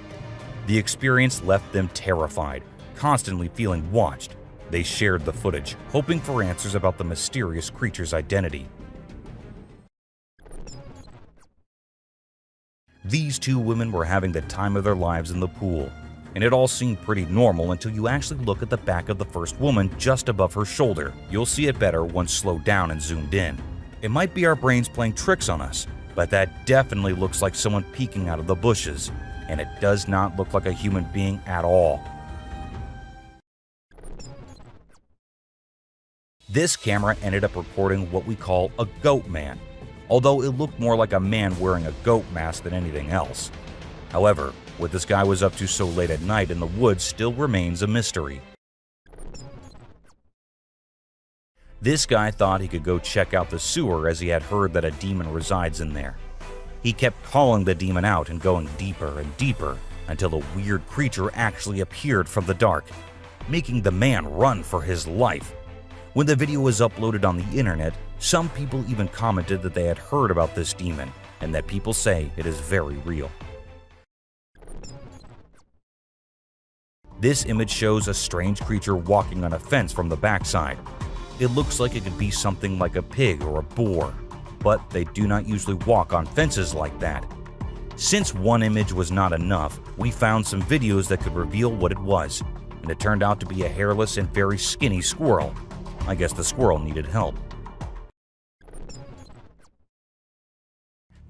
The experience left them terrified, constantly feeling watched. They shared the footage, hoping for answers about the mysterious creature's identity. These two women were having the time of their lives in the pool, and it all seemed pretty normal until you actually look at the back of the first woman just above her shoulder. You'll see it better once slowed down and zoomed in. It might be our brains playing tricks on us, but that definitely looks like someone peeking out of the bushes, and it does not look like a human being at all. This camera ended up recording what we call a goat man, although it looked more like a man wearing a goat mask than anything else. However, what this guy was up to so late at night in the woods still remains a mystery. This guy thought he could go check out the sewer as he had heard that a demon resides in there. He kept calling the demon out and going deeper and deeper until the weird creature actually appeared from the dark, making the man run for his life. When the video was uploaded on the internet, some people even commented that they had heard about this demon and that people say it is very real. This image shows a strange creature walking on a fence from the backside. It looks like it could be something like a pig or a boar, but they do not usually walk on fences like that. Since one image was not enough, we found some videos that could reveal what it was, and it turned out to be a hairless and very skinny squirrel. I guess the squirrel needed help.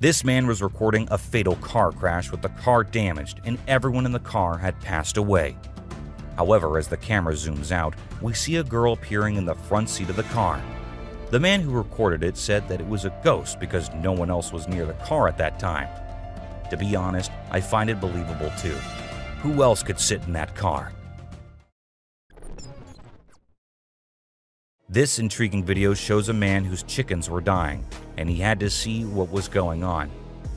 This man was recording a fatal car crash with the car damaged and everyone in the car had passed away. However, as the camera zooms out, we see a girl appearing in the front seat of the car. The man who recorded it said that it was a ghost because no one else was near the car at that time. To be honest, I find it believable too. Who else could sit in that car? This intriguing video shows a man whose chickens were dying, and he had to see what was going on.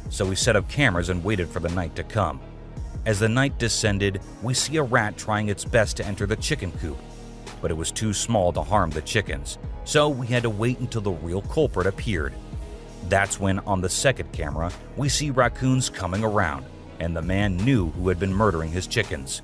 So he set up cameras and waited for the night to come. As the night descended, we see a rat trying its best to enter the chicken coop, but it was too small to harm the chickens, so we had to wait until the real culprit appeared. That's when, on the second camera, we see raccoons coming around, and the man knew who had been murdering his chickens.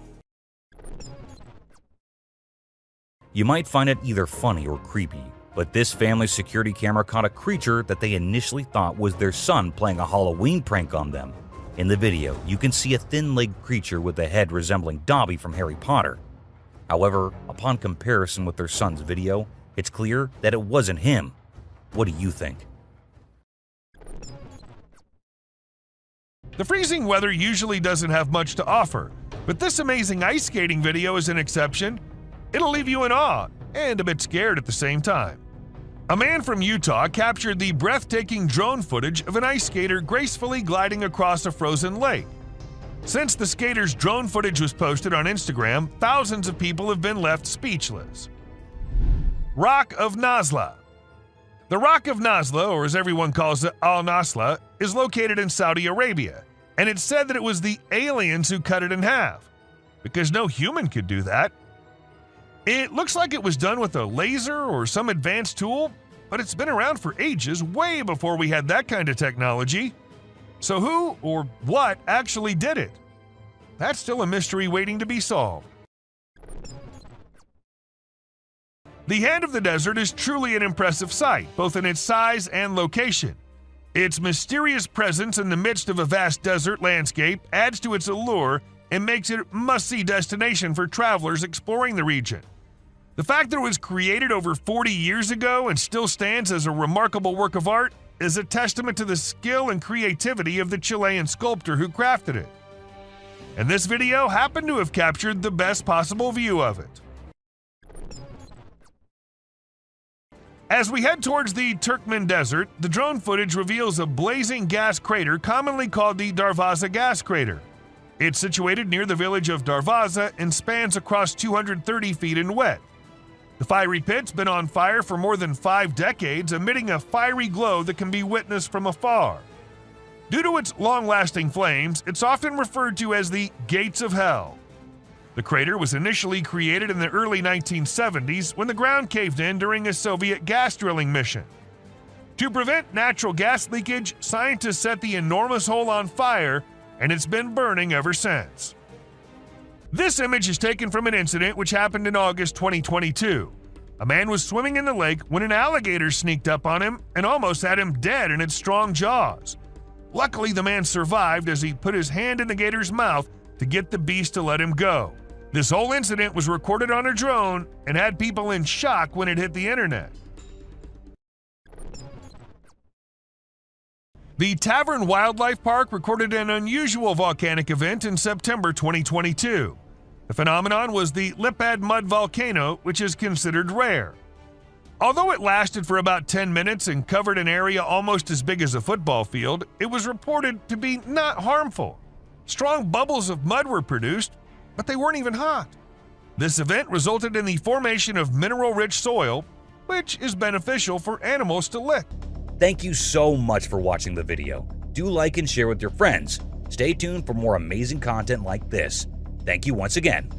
You might find it either funny or creepy, but this family's security camera caught a creature that they initially thought was their son playing a Halloween prank on them. In the video, you can see a thin-legged creature with a head resembling Dobby from Harry Potter. However, upon comparison with their son's video, it's clear that it wasn't him. What do you think? The freezing weather usually doesn't have much to offer, but this amazing ice skating video is an exception. It'll leave you in awe and a bit scared at the same time. A man from Utah captured the breathtaking drone footage of an ice skater gracefully gliding across a frozen lake. Since the skater's drone footage was posted on Instagram, thousands of people have been left speechless. Rock of Nazla. The Rock of Nazla, or as everyone calls it, Al-Nasla, is located in Saudi Arabia, and it's said that it was the aliens who cut it in half, because no human could do that. It looks like it was done with a laser or some advanced tool, but it's been around for ages, way before we had that kind of technology. So who or what actually did it? That's still a mystery waiting to be solved. The Hand of the Desert is truly an impressive sight, both in its size and location. Its mysterious presence in the midst of a vast desert landscape adds to its allure and makes it a must-see destination for travelers exploring the region. The fact that it was created over 40 years ago and still stands as a remarkable work of art is a testament to the skill and creativity of the Chilean sculptor who crafted it. And this video happened to have captured the best possible view of it. As we head towards the Turkmen Desert, the drone footage reveals a blazing gas crater commonly called the Darvaza gas crater. It's situated near the village of Darvaza and spans across 230 feet in width. The fiery pit's been on fire for more than 5 decades, emitting a fiery glow that can be witnessed from afar. Due to its long-lasting flames, it's often referred to as the Gates of Hell. The crater was initially created in the early 1970s when the ground caved in during a Soviet gas drilling mission. To prevent natural gas leakage, scientists set the enormous hole on fire, and it's been burning ever since. This image is taken from an incident which happened in August 2022. A man was swimming in the lake when an alligator sneaked up on him and almost had him dead in its strong jaws. Luckily, the man survived as he put his hand in the gator's mouth to get the beast to let him go. This whole incident was recorded on a drone and had people in shock when it hit the internet. The Tavern Wildlife Park recorded an unusual volcanic event in September 2022. The phenomenon was the Lipad Mud Volcano, which is considered rare. Although it lasted for about 10 minutes and covered an area almost as big as a football field, it was reported to be not harmful. Strong bubbles of mud were produced, but they weren't even hot. This event resulted in the formation of mineral-rich soil, which is beneficial for animals to lick. Thank you so much for watching the video. Do like and share with your friends. Stay tuned for more amazing content like this. Thank you once again.